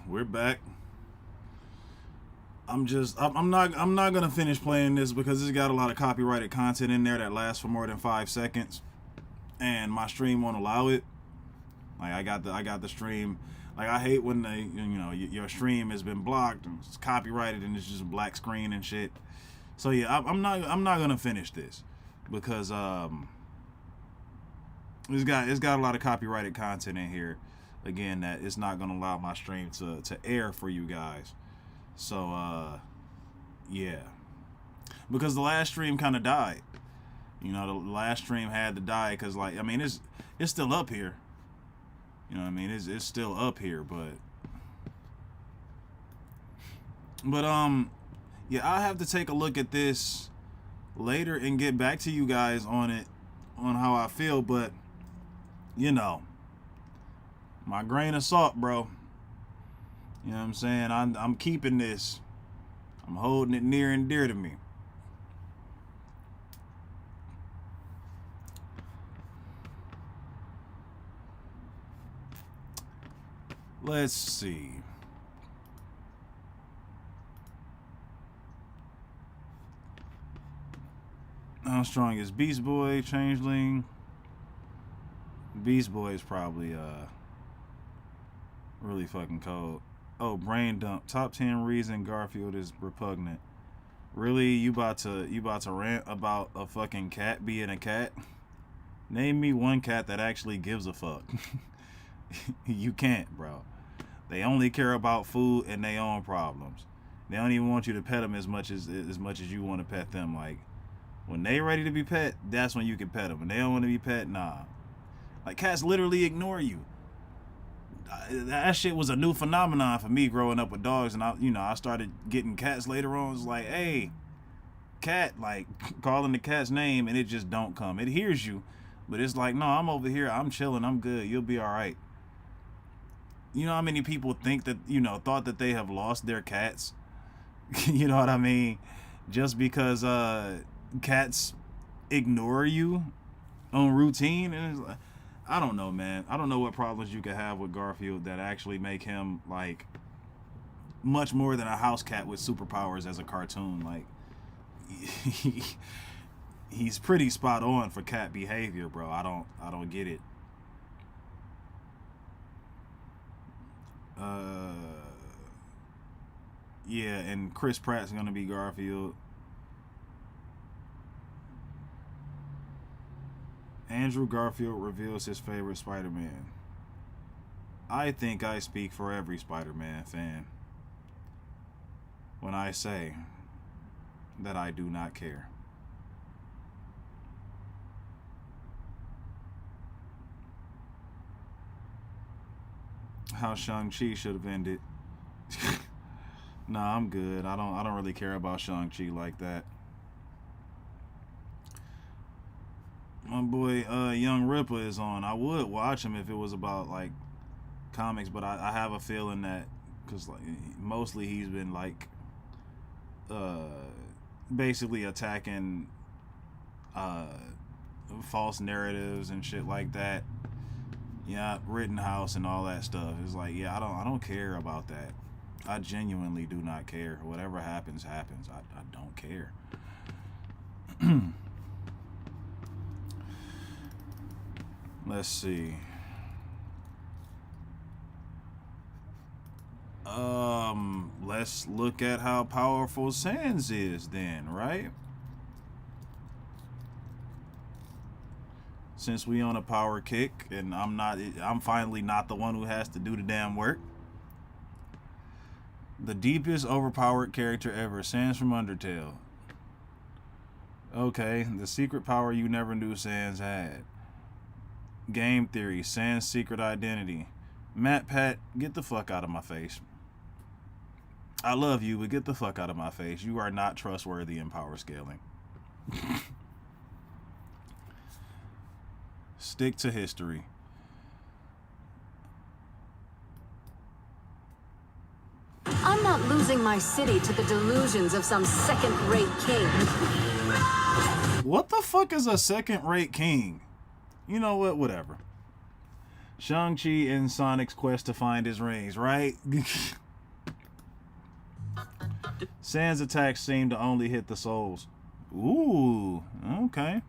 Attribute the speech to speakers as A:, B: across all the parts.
A: we're back. I'm not gonna finish playing this because it's got a lot of copyrighted content in there that lasts for more than 5 seconds, and my stream won't allow it. Like I got the stream. Like I hate when they, your stream has been blocked and it's copyrighted and it's just a black screen and shit. So yeah, I'm not gonna finish this because it's got a lot of copyrighted content in here. Again, that it's not gonna allow my stream to air for you guys. So yeah, because the last stream kind of died. The last stream had to die because, like, I mean, it's still up here. You know what I mean? It's still up here, but yeah, I'll have to take a look at this later and get back to you guys on it, on how I feel. But my grain of salt, bro. You know what I'm saying? I'm keeping this. I'm holding it near and dear to me. Let's see. How strong is Beast Boy, Changeling? Beast Boy is probably really fucking cold. Oh, brain dump. Top 10 reason Garfield is repugnant. Really? You about to rant about a fucking cat being a cat? Name me one cat that actually gives a fuck. You can't, bro. They only care about food and their own problems. They don't even want you to pet them as much as you want to pet them. Like, when they ready to be pet, that's when you can pet them. When they don't want to be pet, nah. Like, cats literally ignore you. That shit was a new phenomenon for me growing up with dogs, and I started getting cats later on. It's like, hey, cat, like calling the cat's name, and it just don't come. It hears you, but it's like, no, I'm over here, I'm chilling, I'm good, you'll be all right. You know how many people think that, thought that they have lost their cats? You know what I mean? Just because cats ignore you on routine, and it's like, I don't know, man. I don't know what problems you could have with Garfield that actually make him, like, much more than a house cat with superpowers as a cartoon. Like, he's pretty spot on for cat behavior, bro. I don't get it. Yeah, and Chris Pratt's gonna be Garfield. Andrew Garfield reveals his favorite Spider-Man. I think I speak for every Spider-Man fan when I say that I do not care. How Shang-Chi should have ended. Nah, I'm good. I don't really care about Shang-Chi like that. My boy Young Ripper is on. I would watch him if it was about like comics, but I have a feeling that because like mostly he's been like basically attacking false narratives and shit like that. Yeah, Rittenhouse and all that stuff. It's like, yeah, I don't care about that. I genuinely do not care. Whatever happens, happens. I don't care. Let's see. Let's look at how powerful Sans is then, right? Since we on a power kick and I'm finally not the one who has to do the damn work. The deepest overpowered character ever, Sans from Undertale. Okay, the secret power you never knew Sans had. Game theory, Sans secret identity. Matt Pat, get the fuck out of my face. I love you, but get the fuck out of my face. You are not trustworthy in power scaling. Stick to history.
B: I'm not losing my city to the delusions of some second-rate king.
A: What the fuck is a second-rate king? You know what? Whatever. Shang-Chi in Sonic's quest to find his rings, right? Sans attacks seem to only hit the souls. Ooh, okay.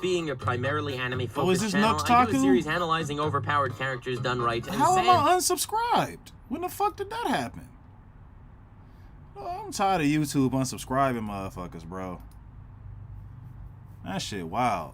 C: Being a primarily anime-focused channel,
A: Nux
C: I do a
A: Taku?
C: series analyzing overpowered characters done right. And
A: How am I unsubscribed? When the fuck did that happen? Oh, I'm tired of YouTube unsubscribing motherfuckers, bro. That shit wild.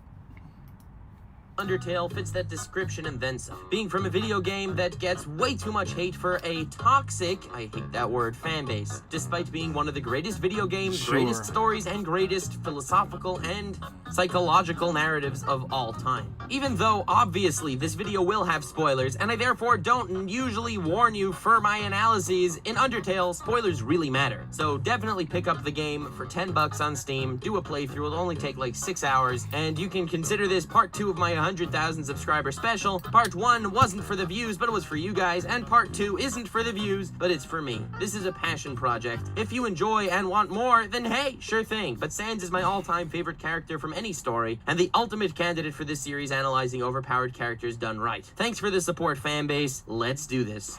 C: Undertale fits that description and then some. Being from a video game that gets way too much hate for a toxic, I hate that word, fan base, despite being one of the greatest video games,
A: Sure.
C: greatest stories, and greatest philosophical and psychological narratives of all time. Even though, obviously, this video will have spoilers, and I therefore don't usually warn you for my analyses, in Undertale, spoilers really matter. So definitely pick up the game for $10 on Steam, do a playthrough, it'll only take like 6 hours, and you can consider this part 2 of my 100,000 subscriber special. Part 1 wasn't for the views, but it was for you guys, and part 2 isn't for the views, but it's for me. This is a passion project. If you enjoy and want more, then hey, sure thing. But Sans is my all-time favorite character from any story, and the ultimate candidate for this series analyzing overpowered characters done right. Thanks for the support, fanbase. Let's do this.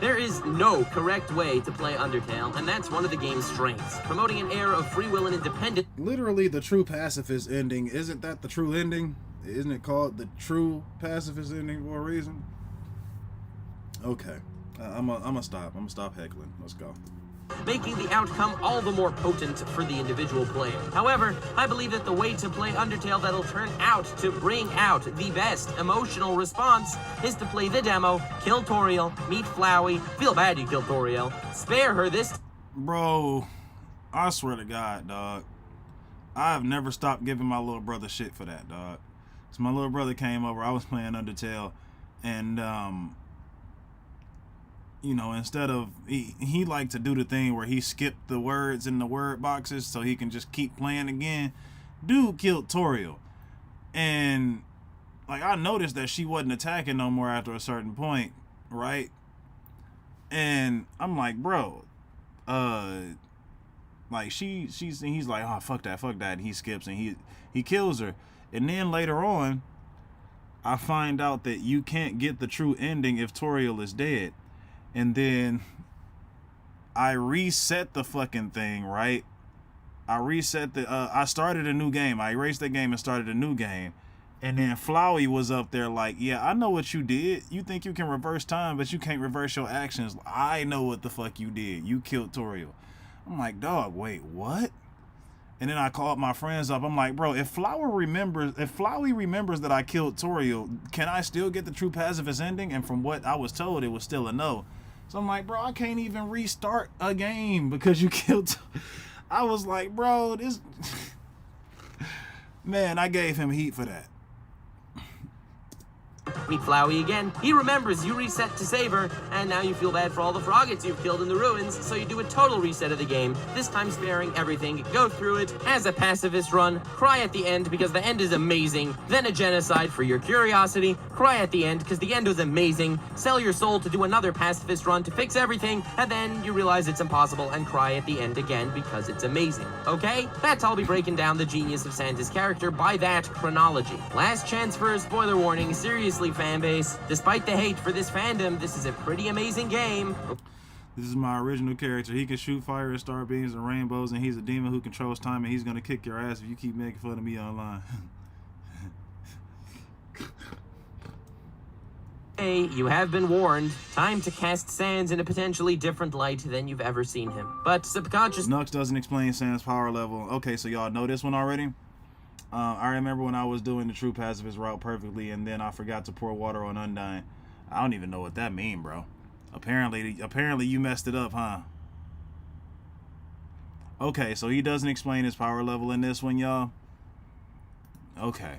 C: There is no correct way to play Undertale, and that's one of the game's strengths. Promoting an air of free will and independence.
A: Literally, the true pacifist ending. Isn't that the true ending? Isn't it called the true pacifist ending for a reason? Okay. I'm gonna stop. I'm gonna stop heckling. Let's go.
C: Making the outcome all the more potent for the individual player. However, I believe that the way to play Undertale that'll turn out to bring out the best emotional response is to play the demo, kill Toriel, meet Flowey, feel bad you killed Toriel, spare her this.
A: Bro, I swear to God, dog. I've never stopped giving my little brother shit for that, dog. So my little brother came over, I was playing Undertale, and you know, instead of he liked to do the thing where he skipped the words in the word boxes so he can just keep playing again. Dude killed Toriel, and like I noticed that she wasn't attacking no more after a certain point, right? And I'm like, bro, like he's like, oh fuck that, and he skips and he kills her, and then later on, I find out that you can't get the true ending if Toriel is dead. And then I reset the fucking thing, right? I started a new game. I erased that game and started a new game. And then Flowey was up there like, yeah, I know what you did. You think you can reverse time, but you can't reverse your actions. I know what the fuck you did. You killed Toriel. I'm like, dog, wait, what? And then I called my friends up. I'm like, bro, if Flowey remembers that I killed Toriel, can I still get the true pacifist ending? And from what I was told, it was still a no. So I'm like, bro, I can't even restart a game because you killed. I was like, bro, this. Man, I gave him heat for that.
C: Meet Flowey again. He remembers you reset to save her, and now you feel bad for all the froggets you've killed in the ruins, so you do a total reset of the game, this time sparing everything. Go through it as a pacifist run, cry at the end because the end is amazing, then a genocide for your curiosity, cry at the end because the end was amazing, sell your soul to do another pacifist run to fix everything, and then you realize it's impossible and cry at the end again because it's amazing. Okay? That's how I'll be breaking down the genius of Santa's character by that chronology. Last chance for a spoiler warning. Seriously, fanbase, despite the hate for this fandom, this is a pretty amazing game.
A: This is my original character. He can shoot fire and star beams and rainbows, and he's a demon who controls time, and he's gonna kick your ass if you keep making fun of me online.
C: Hey, you have been warned. Time to cast Sans in a potentially different light than you've ever seen him. But subconscious...
A: Nux doesn't explain Sans' power level. Okay, so y'all know this one already? I remember when I was doing the true pacifist route perfectly, and then I forgot to pour water on Undyne. I don't even know what that mean, bro. Apparently you messed it up, huh? Okay, so he doesn't explain his power level in this one, y'all. Okay.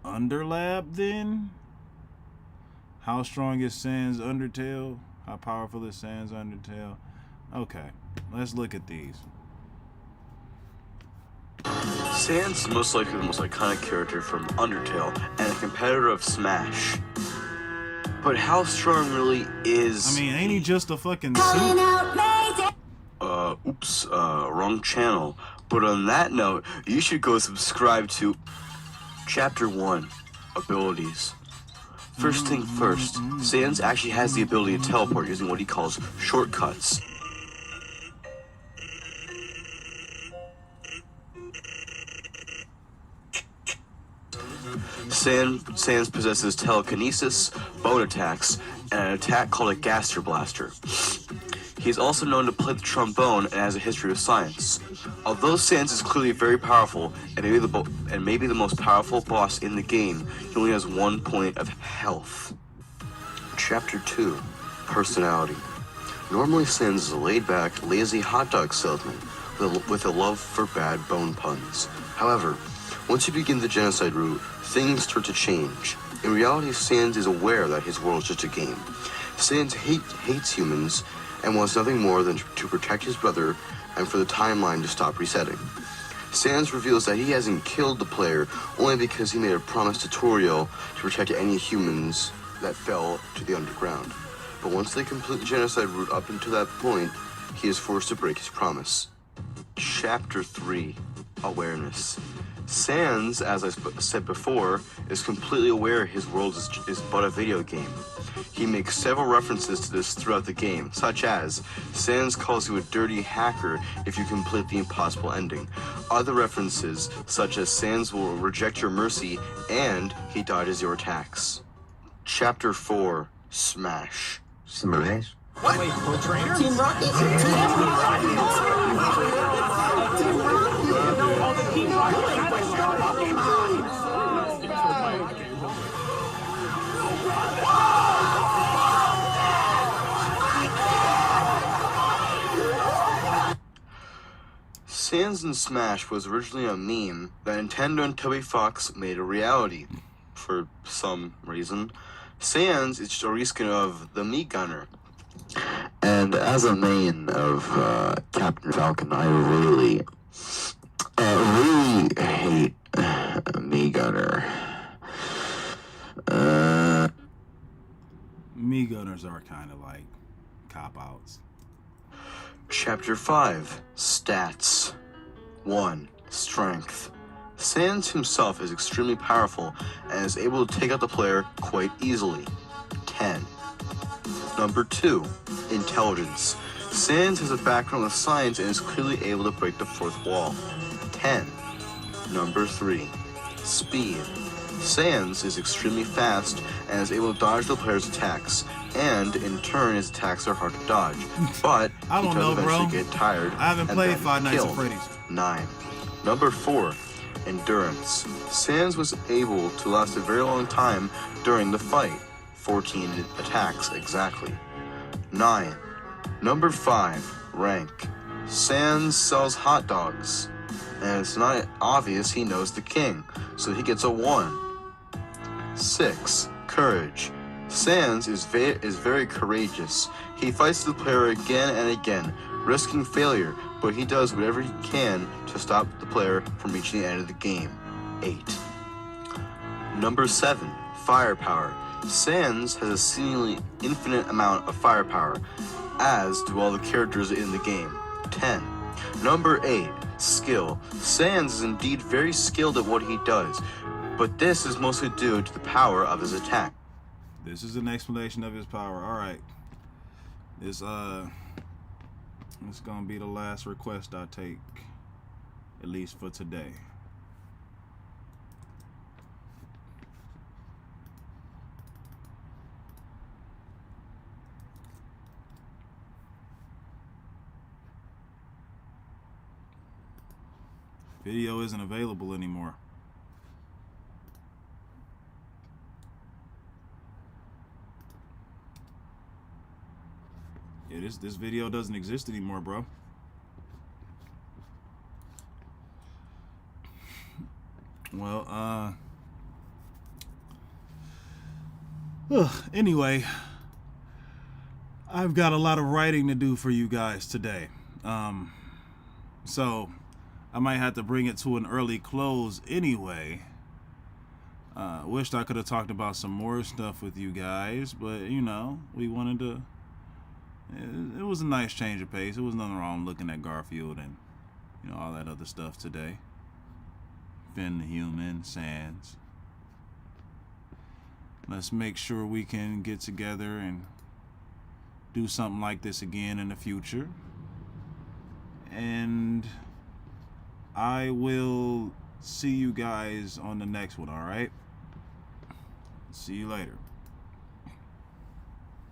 A: Underlab then? How strong is Sans Undertale? How powerful is Sans Undertale? Okay, let's look at these.
D: Sans is most likely the most iconic character from Undertale and a competitor of Smash. But how strong really is...
A: I mean, ain't he just a fucking suit?
D: Wrong channel. But on that note, you should go subscribe to Chapter 1, Abilities. First thing first, Sans actually has the ability to teleport using what he calls shortcuts. Sans possesses telekinesis, bone attacks, and an attack called a Gaster Blaster. He is also known to play the trombone and has a history of science. Although Sans is clearly very powerful and maybe the most powerful boss in the game, he only has 1 point of health. Chapter 2, Personality. Normally Sans is a laid-back, lazy hot dog salesman with a love for bad bone puns. However, once you begin the genocide route, things start to change. In reality, Sans is aware that his world is just a game. Sans hates humans and wants nothing more than to protect his brother and for the timeline to stop resetting. Sans reveals that he hasn't killed the player only because he made a promise to Toriel to protect any humans that fell to the underground. But once they complete the genocide route up until that point, he is forced to break his promise. Chapter 3, Awareness. Sans, as I said before, is completely aware his world is but a video game. He makes several references to this throughout the game, such as, Sans calls you a dirty hacker if you complete the impossible ending. Other references, such as Sans will reject your mercy and he dodges your attacks. Chapter 4, Smash.
E: Smash?
F: What? Wait, pro trainer?
G: Team Rocket?
D: Sans in Smash was originally a meme that Nintendo and Toby Fox made a reality. For some reason, Sans is just a reskin of the Meat Gunner.
E: And as a main of Captain Falcon, I really hate Me Gunner.
A: Me Gunners are kind of like cop-outs.
D: Chapter 5, Stats. 1. Strength. Sans himself is extremely powerful and is able to take out the player quite easily. 10. Number 2. Intelligence. Sans has a background with science and is clearly able to break the fourth wall. 10. Number 3. Speed. Sans is extremely fast and is able to dodge the player's attacks, and in turn his attacks are hard to dodge, but
A: I
D: he
A: don't
D: does
A: know,
D: eventually
A: bro.
D: get tired.
A: I haven't
D: and
A: played
D: then
A: Five Nights at
D: killed.
A: Freddy's.
D: 9. Number 4. Endurance. Sans was able to last a very long time during the fight. 14 attacks exactly. 9. Number 5. Rank. Sans sells hot dogs, and it's not obvious he knows the king, so he gets a 1. 6. Courage. Sans is very courageous. He fights the player again and again, risking failure, but he does whatever he can to stop the player from reaching the end of the game. 8. Number 7. Firepower. Sans has a seemingly infinite amount of firepower, as do all the characters in the game. 10. Number 8. Skill. Sans is indeed very skilled at what he does, but this is mostly due to the power of his attack.
A: This is an explanation of his power. All right. This gonna be the last request I take, at least for today. Video isn't available anymore. Yeah, this video doesn't exist anymore, bro. Well, anyway, I've got a lot of writing to do for you guys today. So I might have to bring it to an early close anyway. Wished I could have talked about some more stuff with you guys, but you know, we wanted to. It was a nice change of pace. It was nothing wrong looking at Garfield and all that other stuff today. Finn the Human, Sans. Let's make sure we can get together and do something like this again in the future. And I will see you guys on the next one, alright? See you later.